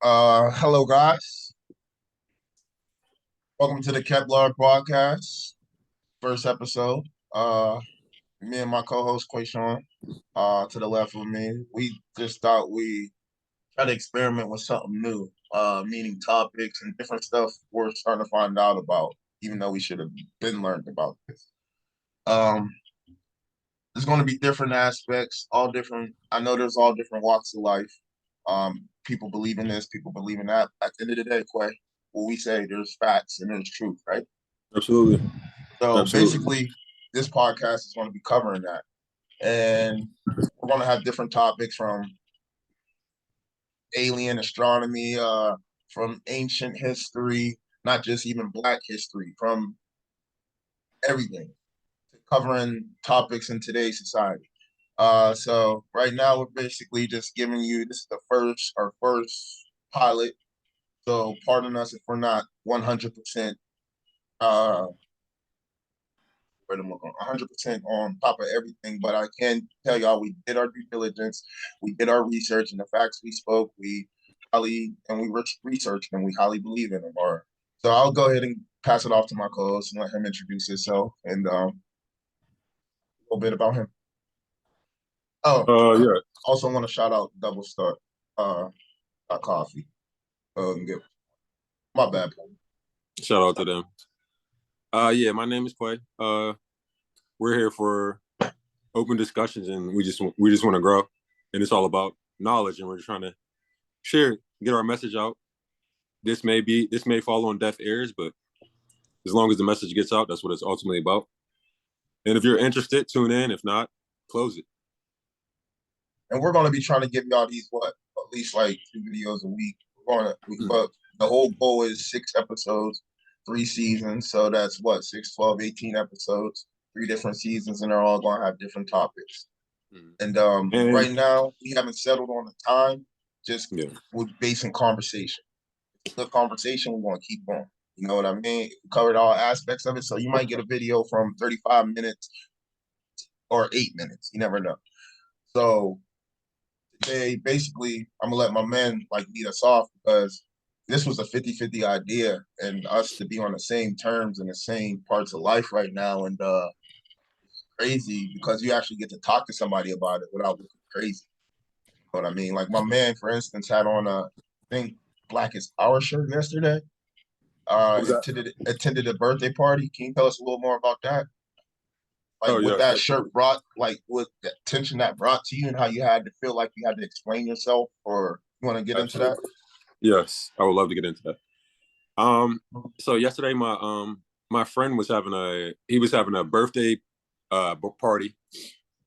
Hello guys. Welcome to the KepLar broadcast. First episode. Me and my co-host Quayshawn, to the left of me. We just thought we try to experiment with something new, meaning topics and different stuff we're starting to find out about, even though we should have been learned about this. Um, there's going to be different aspects, all different. I know there's all different walks of life. People believe in this, people believe in that. At the end of the day, Quay, what we say, there's facts and there's truth, right? Absolutely. So Absolutely. basically, this podcast is going to be covering that. And we're going to have different topics from alien astronomy, from ancient history, not just even Black history, from everything, covering topics in today's society. So right now we're basically just giving you this is our first pilot. So pardon us if we're not 100% uh 100% on top of everything, but I can tell y'all we did our due diligence, we did our research, and the facts we spoke, we researched and we highly believe in them. Or so I'll go ahead and pass it off to my co-host and let him introduce himself and a little bit about him. Oh, I Yeah. also want to shout out Double Start uh coffee. Get my bad. Shout out to them. Yeah, my name is Clay. We're here for open discussions, and we just want to grow, and it's all about knowledge, and we're just trying to share, get our message out. This may fall on deaf ears, but as long as the message gets out, that's what it's ultimately about. And if you're interested, tune in. If not, close it. And we're going to be trying to give y'all these at least like 2 videos a week. But the whole goal is 6 episodes, 3 seasons. So that's what 6, 12, 18 episodes, 3 different seasons, and they're all going to have different topics. And And right now we haven't settled on the time. Just yeah, we're basing conversation. It's a conversation. We want to keep going. You know what I mean? We covered all aspects of it. So you might get a video from 35 minutes or 8 minutes. You never know. So today, basically, I'm gonna let my man like lead us off because this was a 50-50 idea and us to be on the same terms in the same parts of life right now. And crazy because you actually get to talk to somebody about it without looking crazy. You know what I mean? Like my man, for instance, had on a I think Black is Our shirt yesterday. what was that? Attended a birthday party. Can you tell us a little more about that? Like Oh what yes, that shirt brought, like what the attention that brought to you, and how you had to feel like you had to explain yourself, or you want to get into that? absolutely. Yes, I would love to get into that. So yesterday, my friend was having a birthday party.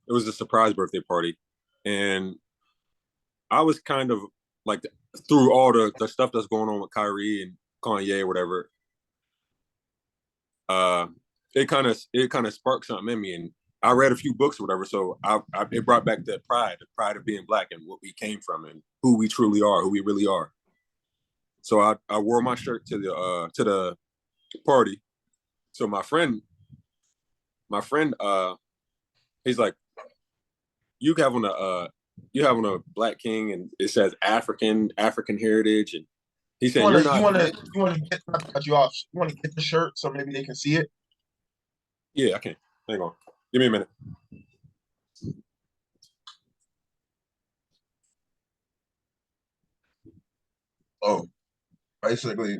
It was a surprise birthday party, and I was kind of like through all the stuff that's going on with Kyrie and Kanye or whatever. Uh, it kind of sparked something in me, and I read a few books or whatever. So it brought back that pride, the pride of being Black and what we came from and who we truly are, who we really are. So I wore my shirt to the party. So my friend, he's like, you have on a Black King, and it says African heritage, and he You said want you're to, you not. want to, you want to get not to cut you off. You want to get the shirt so maybe they can see it. Yeah, I can't. Hang on, give me a minute. Oh, basically,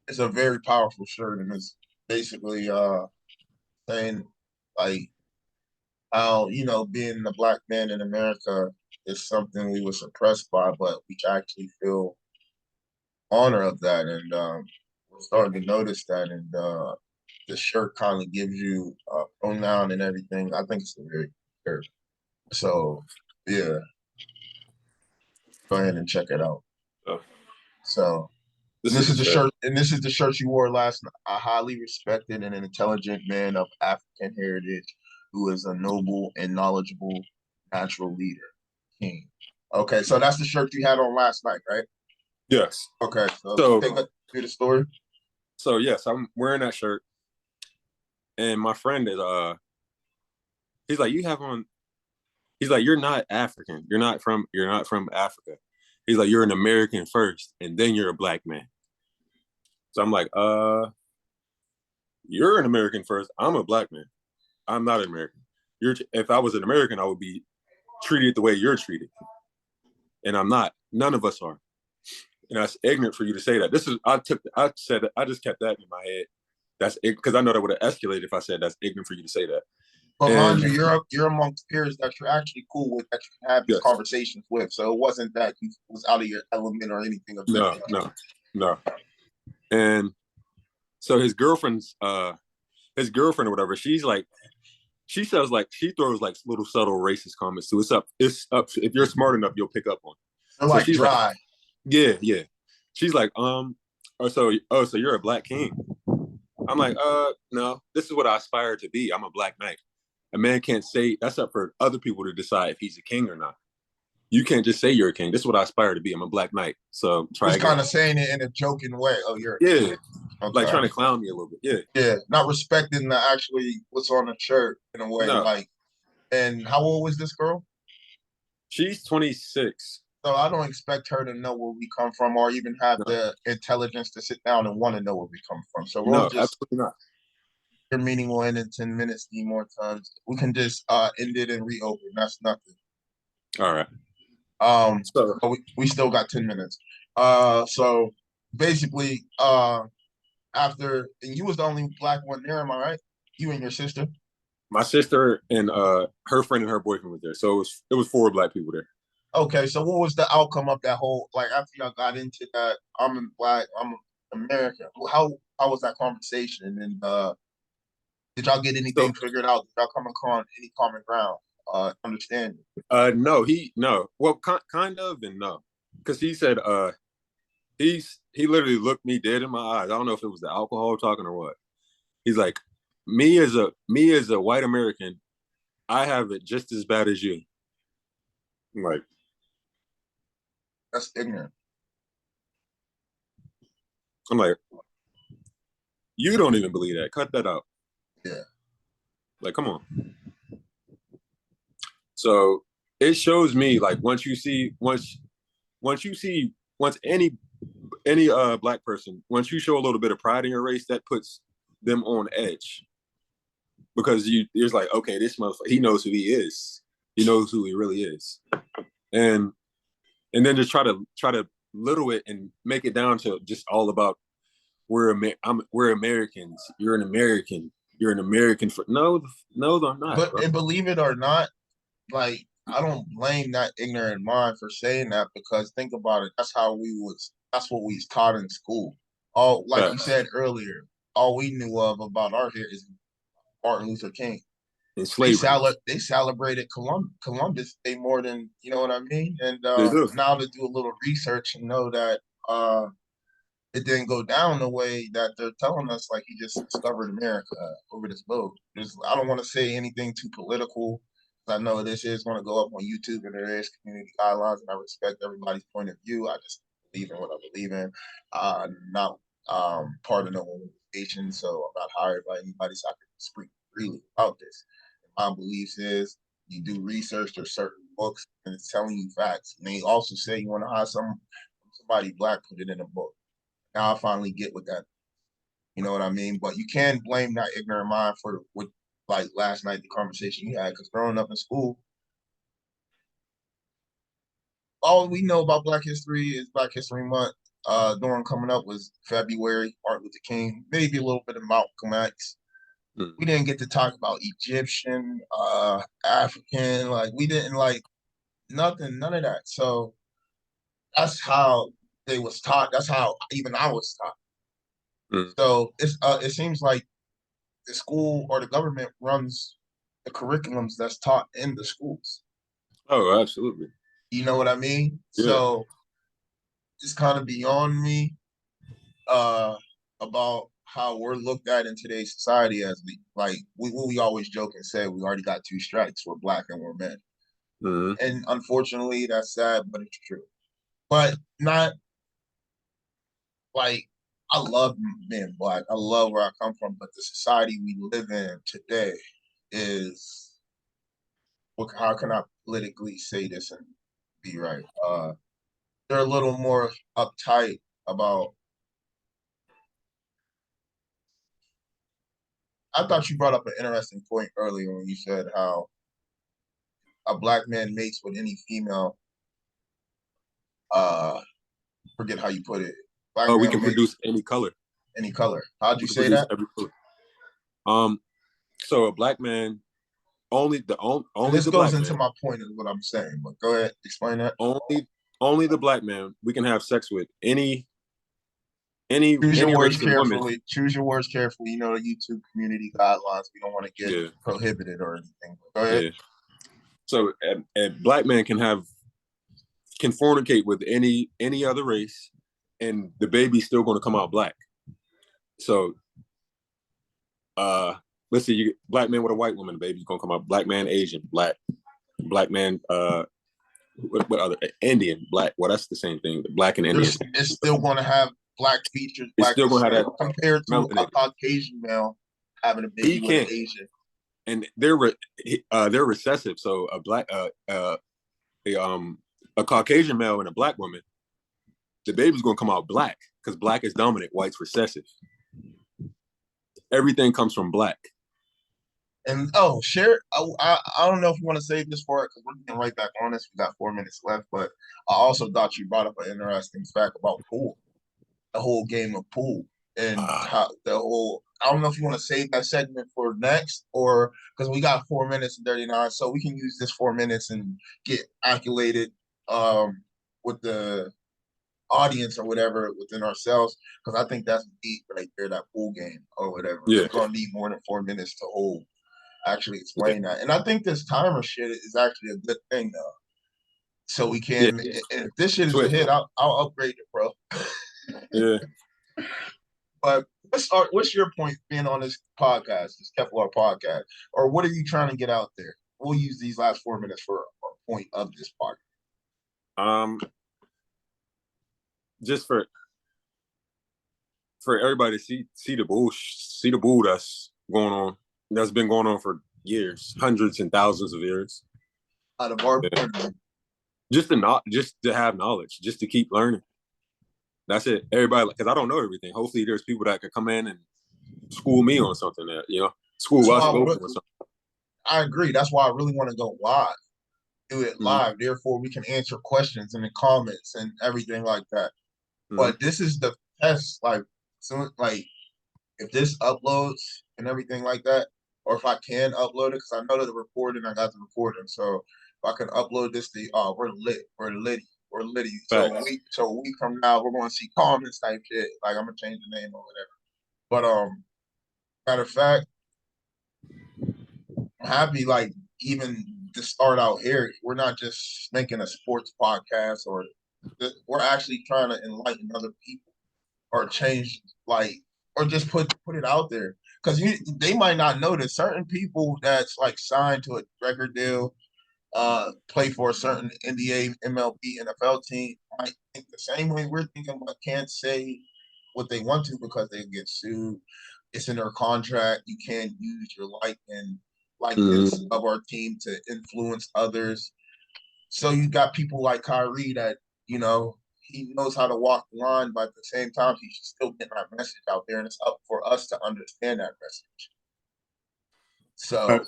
it's a very powerful shirt, and it's basically saying like how being a Black man in America is something we were suppressed by, but we actually feel honor of that, and we're starting to notice that, and the shirt kind of gives you a pronoun and everything. I think it's a very good shirt. So yeah, go ahead and check it out. Oh, So this is the shirt. this is the shirt you wore last night. A highly respected and an intelligent man of African heritage who is a noble and knowledgeable natural leader. King. Okay, so that's the shirt you had on last night, right? Yes. Okay, so So take us through the story. so yes, I'm wearing that shirt, and my friend is he's like, you have on. He's like, you're not African. You're not from Africa. He's like, you're an American first, and then you're a black man. So I'm like, you're an American first. I'm a black man. I'm not an American. If I was an American, I would be treated the way you're treated, and I'm not. None of us are, and that's ignorant for you to say that. I just kept that in my head. That's it because I know that would have escalated if I said that's ignorant for you to say that. But mind And you, you're amongst peers that you're actually cool with, that you can have these yes, conversations with. So it wasn't that you was out of your element or anything of that no, nature. no, no. And so his girlfriend or whatever, she says like she throws like little subtle racist comments too. It's up. If you're smart enough, you'll pick up on. They're So like she's like, dry. yeah, yeah. She's like, so you're a black king. I'm like, no, this is what I aspire to be. I'm a black knight. A man can't say that's up for other people to decide if he's a king or not. You can't just say you're a king. This is what I aspire to be. I'm a black knight. So try Just again. kind of saying it in a joking way. Oh, you're a king. Yeah. Like Okay. trying to clown me a little bit. Yeah. Yeah, not respecting the actually what's on the shirt in a way. No. Like, and how old was this girl? She's 26. So I don't expect her to know where we come from or even have No, the intelligence to sit down and want to know where we come from. So we'll no, just absolutely not. your meeting will end in 10 minutes, need more times. We can just end it and reopen. That's nothing. All right. Um So but we still got 10 minutes. So basically after and you was the only black one there, am I right? You and your sister? my sister and her friend and her boyfriend was there. So it was four black people there. Okay, so what was the outcome of that whole like after y'all got into that? I'm black, I'm American. How was that conversation? And did y'all get anything So figured out? Did y'all come across any common ground? Understanding. no. Well, kind of and no. Because he said he literally looked me dead in my eyes. I don't know if it was the alcohol talking or what. He's like, me as a white American, I have it just as bad as you. I'm like, That's ignorant. I'm like, you don't even believe that. Cut that out. Yeah. Like, come on. So it shows me like once any black person, once you show a little bit of pride in your race, that puts them on edge because it's like, okay, this motherfucker, he knows who he is. He knows who he really is. And then just try to little it and make it down to just all about we're Americans. You're an American. You're an American for no, they're not, But bro. and believe it or not, like I don't blame that ignorant mind for saying that because think about it. That's what we was taught in school. All like you Facts. said earlier, all we knew of about our here is Martin Luther King. In slavery. They celebrated Columbus Day more than you know what I mean. And They do. now to do a little research and know that it didn't go down the way that they're telling us. Like he just discovered America over this boat. I don't want to say anything too political. I know this is going to go up on YouTube and there is community guidelines, and I respect everybody's point of view. I just believe in what I believe in. I'm not part of no organization, so I'm not hired by anybody, so I can speak freely about this. My beliefs is you do research. There's certain books and it's telling you facts. And they also say you want to hire somebody black, put it in a book. Now I finally get what that, you know what I mean? But you can't blame that ignorant mind for what, like last night, the conversation you had, because growing up in school, all we know about Black History is Black History Month. During coming up was February, Martin Luther King, maybe a little bit of Malcolm X. Mm. We didn't get to talk about Egyptian, African, like we didn't like nothing, none of that. So that's how they was taught. That's how even I was taught. Mm. So it seems like the school or the government runs the curriculums that's taught in the schools. Oh, absolutely. You know what I mean? Yeah. So it's kind of beyond me uh, about how we're looked at in today's society as what we always joke and say we already got two strikes. We're black and we're men, Mm-hmm. and unfortunately that's sad, but it's true. But not like I love being black. I love where I come from, but the society we live in today is how can I politically say this and be right? they're a little more uptight about. I thought you brought up an interesting point earlier when you said how a black man mates with any female. Uh, forget how you put it. Black Oh, we man can mates produce any color. any color. How'd you We can say produce that? every color. Um, so a black man And only this the goes black into man my point of what I'm saying. But go ahead, explain that. only the black man we can have sex with Choose your any words race of woman. carefully. Choose your words carefully. You know the YouTube community guidelines. We don't want to get Yeah, prohibited or anything. But go ahead. yeah. So a black man can fornicate with any other race, and the baby's still going to come out black. So, let's see, you black man with a white woman, the baby's going to come out black man, Asian, black man, what other Indian, black. Well, that's the same thing. The black and Indian. It's still going to have black features, It's black still going to have descent, that compared to a melanated. Caucasian male having a He baby with an can't, Asian. and they're recessive. So a Caucasian male and a black woman, the baby's going to come out black because black is dominant, white's recessive. Everything comes from black. And oh, share. I don't know if you want to save this for it because we're getting right back on this. We got 4 minutes left, but I also thought you brought up an interesting fact about pool, the whole game of pool, and how the whole. I don't know if you want to save that segment for next or because we got 4 minutes and 39, so we can use this 4 minutes and get accolated with the audience or whatever within ourselves because I think that's deep right there, that pool game or whatever. Yeah, We're gonna need more than 4 minutes to hold actually yeah, explain that. And I think this timer shit is actually a good thing though. So we yeah. can, if this shit is a Twitch. hit, I'll upgrade it, bro. Yeah. But what's your point being on this podcast, this KepLar podcast, or what are you trying to get out there? We'll use these last 4 minutes for a point of this podcast. Um, just for everybody to see the bull that's going on, that's been going on for years, hundreds and thousands of years. Out of our Yeah. Just to have knowledge, just to keep learning. That's it. Everybody, because I don't know everything. Hopefully, there's people that could come in and school me on something that school us both on something. I agree. That's why I really want to go live, do it Mm-hmm. live. Therefore, we can answer questions in the comments and everything like that. Mm-hmm. But this is the test. Like, so, like if this uploads and everything like that, or if I can upload it, because I know that the recording, I got the recording. So if I can upload this, we're lit, we're litty, we're litty. So a week from now, we're going to see comments type shit. Like I'm gonna change the name or whatever. But matter of fact, I'm happy. Like even to start out here, we're not just making a sports podcast, or we're actually trying to enlighten other people or change or just put it out there because they might not know that certain people that's like signed to a record deal, play for a certain NBA, MLB, NFL team might think the same way we're thinking, but can't say what they want to because they get sued. It's in their contract. You can't use your likeness of our team to influence others. So you got people like Kyrie that he knows how to walk the line, but at the same time, he should still get that message out there, and it's up for us to understand that message. So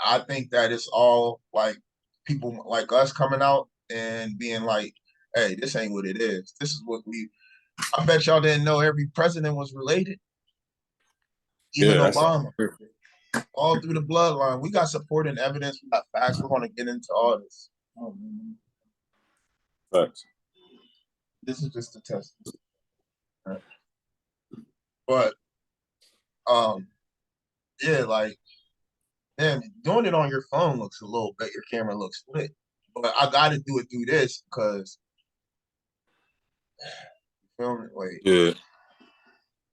I think that it's all like people like us coming out and being like, "Hey, this ain't what it is. This is what we." I bet y'all didn't know every president was related, even Obama. All through the bloodline, we got support and evidence. We got facts. We're going to get into all this. Facts. This is just a test. But yeah, like man, doing it on your phone looks a little bit. Your camera looks lit, but I got to do it through this because film it. Wait, Yeah.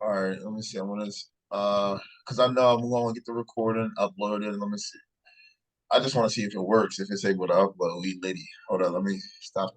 all right. Let me see. I'm gonna because I know I'm going to get the recording, upload it. Let me see. I just want to see if it works. If it's able to upload, we litty. Hold on. Let me stop.